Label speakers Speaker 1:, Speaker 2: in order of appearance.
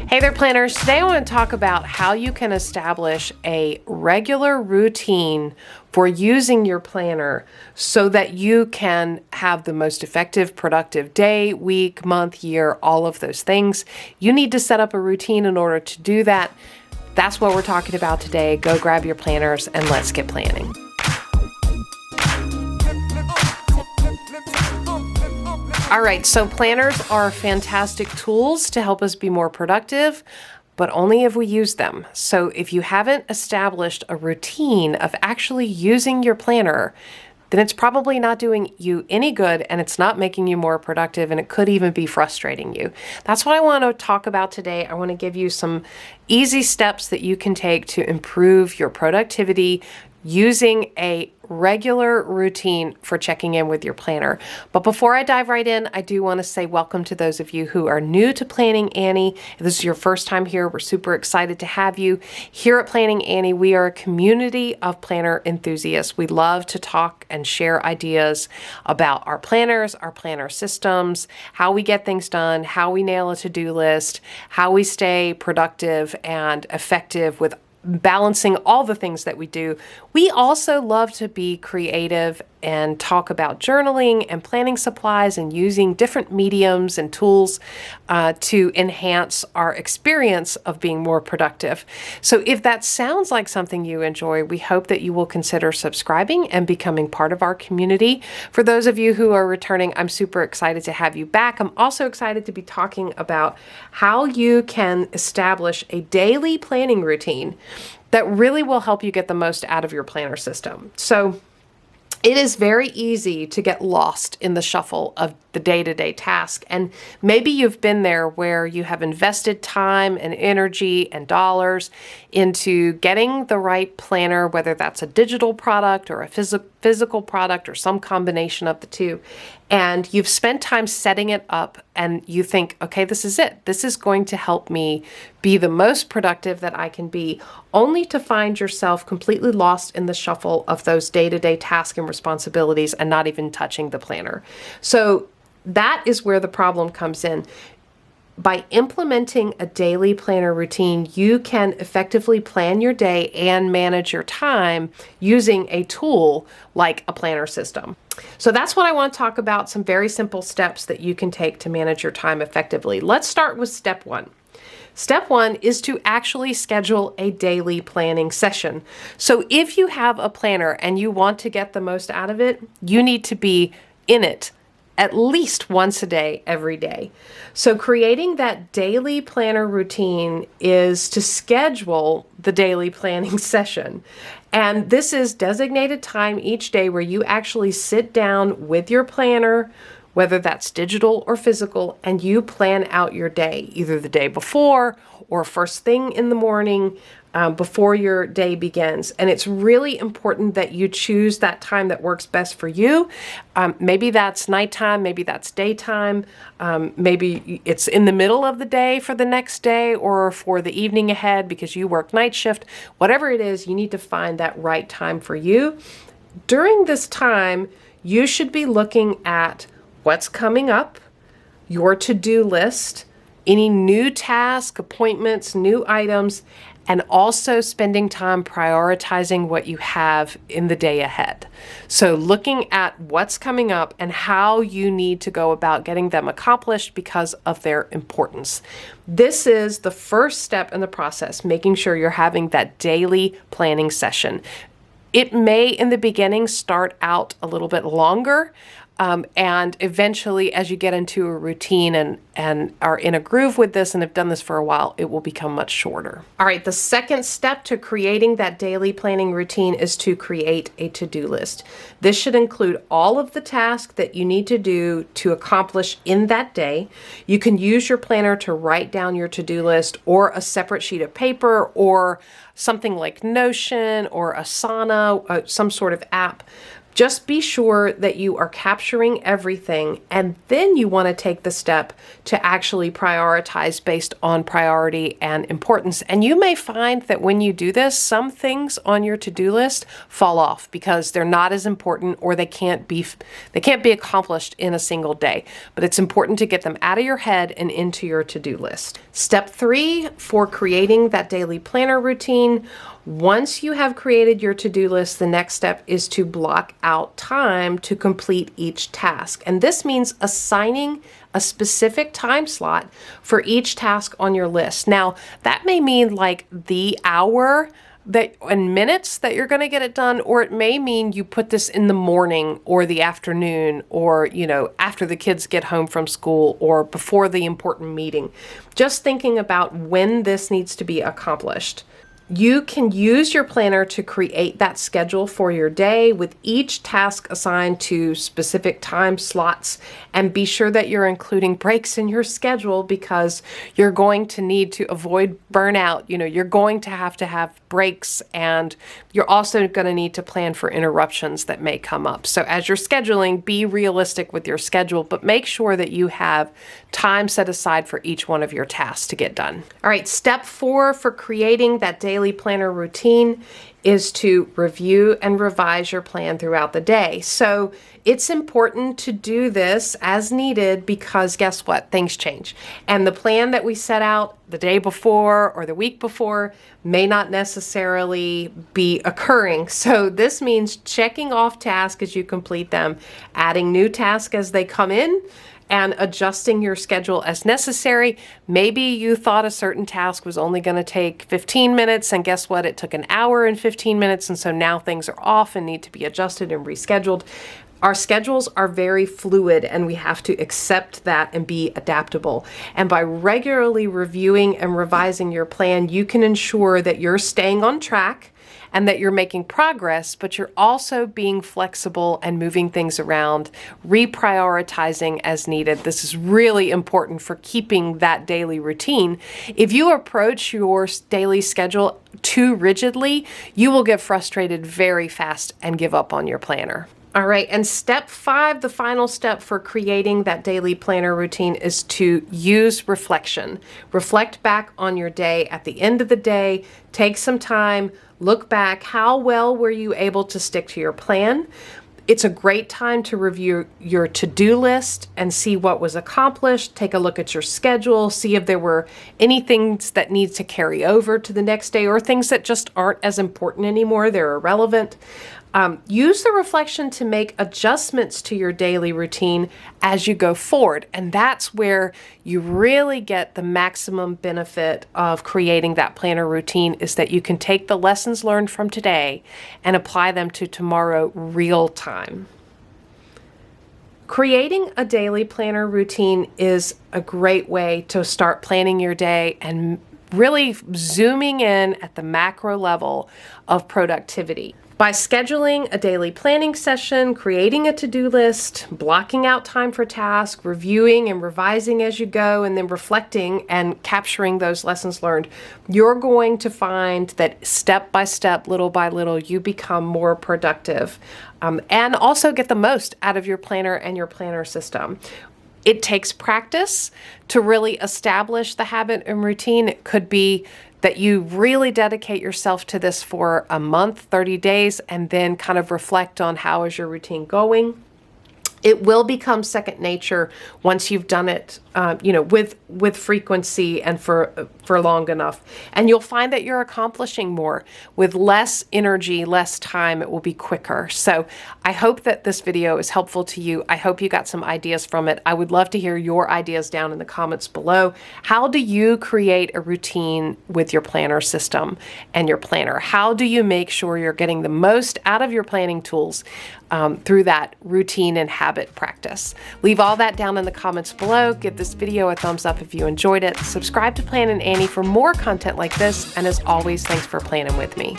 Speaker 1: Hey there, planners. Today I want to talk about how you can establish a regular routine for using your planner so that you can have the most effective, productive day, week, month, year, all of those things. You need to set up a routine in order to do that. That's what we're talking about today. Go grab your planners and let's get planning. All right, so planners are fantastic tools to help us be more productive, but only if we use them. So if you haven't established a routine of actually using your planner, then it's probably not doing you any good and it's not making you more productive, and it could even be frustrating you. That's what I want to talk about today. I want to give you some easy steps that you can take to improve your productivity using a regular routine for checking in with your planner. But before I dive right in, I do want to say welcome to those of you who are new to Planning Annie. If this is your first time here, we're super excited to have you. Here at Planning Annie, we are a community of planner enthusiasts. We love to talk and share ideas about our planners, our planner systems, how we get things done, how we nail a to-do list, how we stay productive and effective with balancing all the things that we do. We also love to be creative and talk about journaling and planning supplies and using different mediums and tools to enhance our experience of being more productive. So if that sounds like something you enjoy, we hope that you will consider subscribing and becoming part of our community. For those of you who are returning, I'm super excited to have you back. I'm also excited to be talking about how you can establish a daily planning routine that really will help you get the most out of your planner system. So it is very easy to get lost in the shuffle of the day-to-day task. And maybe you've been there where you have invested time and energy and dollars into getting the right planner, whether that's a digital product or a physical product or some combination of the two. And you've spent time setting it up and you think, okay, this is it. This is going to help me be the most productive that I can be, only to find yourself completely lost in the shuffle of those day-to-day tasks and responsibilities and not even touching the planner. So that is where the problem comes in. By implementing a daily planner routine, you can effectively plan your day and manage your time using a tool like a planner system. So that's what I want to talk about, some very simple steps that you can take to manage your time effectively. Let's start with step one. Step one is to actually schedule a daily planning session. So if you have a planner and you want to get the most out of it, you need to be in it at least once a day, every day. So creating that daily planner routine is to schedule the daily planning session. And this is designated time each day where you actually sit down with your planner, whether that's digital or physical, and you plan out your day, either the day before or first thing in the morning, before your day begins. And it's really important that you choose that time that works best for you. Maybe that's nighttime, maybe that's daytime, maybe it's in the middle of the day for the next day or for the evening ahead because you work night shift. Whatever it is, you need to find that right time for you. During this time, you should be looking at what's coming up, your to-do list, any new tasks, appointments, new items, and also spending time prioritizing what you have in the day ahead. So looking at what's coming up and how you need to go about getting them accomplished because of their importance. This is the first step in the process, making sure you're having that daily planning session. It may, in the beginning, start out a little bit longer, and eventually, as you get into a routine and are in a groove with this and have done this for a while, it will become much shorter. All right, the second step to creating that daily planning routine is to create a to-do list. This should include all of the tasks that you need to do to accomplish in that day. You can use your planner to write down your to-do list, or a separate sheet of paper, or something like Notion or Asana, some sort of app. Just be sure that you are capturing everything, and then you want to take the step to actually prioritize based on priority and importance. And you may find that when you do this, some things on your to-do list fall off because they're not as important, or they can't be accomplished in a single day. But it's important to get them out of your head and into your to-do list. Step 3 for creating that daily planner routine. Once you have created your to-do list, the next step is to block out time to complete each task. And this means assigning a specific time slot for each task on your list. Now, that may mean like the hour that in minutes that you're going to get it done, or it may mean you put this in the morning or the afternoon, or, you know, after the kids get home from school or before the important meeting. Just thinking about when this needs to be accomplished. You can use your planner to create that schedule for your day with each task assigned to specific time slots, and be sure that you're including breaks in your schedule because you're going to need to avoid burnout. You know, you're going to have breaks, and you're also going to need to plan for interruptions that may come up. So as you're scheduling, be realistic with your schedule, but make sure that you have time set aside for each one of your tasks to get done. All right, step 4 for creating that daily planner routine is to review and revise your plan throughout the day. So it's important to do this as needed because guess what? Things change. And the plan that we set out the day before or the week before may not necessarily be occurring. So this means checking off tasks as you complete them, adding new tasks as they come in, and adjusting your schedule as necessary. Maybe you thought a certain task was only going to take 15 minutes, and guess what? It took an hour and 15 minutes, and so now things are off and need to be adjusted and rescheduled. Our schedules are very fluid, and we have to accept that and be adaptable. And by regularly reviewing and revising your plan, you can ensure that you're staying on track and that you're making progress, but you're also being flexible and moving things around, reprioritizing as needed. This is really important for keeping that daily routine. If you approach your daily schedule too rigidly, you will get frustrated very fast and give up on your planner. All right, and step 5, the final step for creating that daily planner routine, is to use reflection. Reflect back on your day at the end of the day. Take some time, look back. How well were you able to stick to your plan? It's a great time to review your to-do list and see what was accomplished. Take a look at your schedule, see if there were any things that need to carry over to the next day or things that just aren't as important anymore, they're irrelevant. Use the reflection to make adjustments to your daily routine as you go forward. And that's where you really get the maximum benefit of creating that planner routine, is that you can take the lessons learned from today and apply them to tomorrow real time. Creating a daily planner routine is a great way to start planning your day and really zooming in at the macro level of productivity. By scheduling a daily planning session, creating a to-do list, blocking out time for tasks, reviewing and revising as you go, and then reflecting and capturing those lessons learned, you're going to find that step by step, little by little, you become more productive and also get the most out of your planner and your planner system. It takes practice to really establish the habit and routine. It could be that you really dedicate yourself to this for a month, 30 days, and then kind of reflect on how is your routine going. It will become second nature once you've done it, with frequency and for long enough. And you'll find that you're accomplishing more with less energy, less time. It will be quicker. So I hope that this video is helpful to you. I hope you got some ideas from it. I would love to hear your ideas down in the comments below. How do you create a routine with your planner system and your planner? How do you make sure you're getting the most out of your planning tools through that routine and habit practice? Leave all that down in the comments below. Give this video a thumbs up if you enjoyed it. Subscribe to Planning Annie for more content like this. And as always, thanks for planning with me.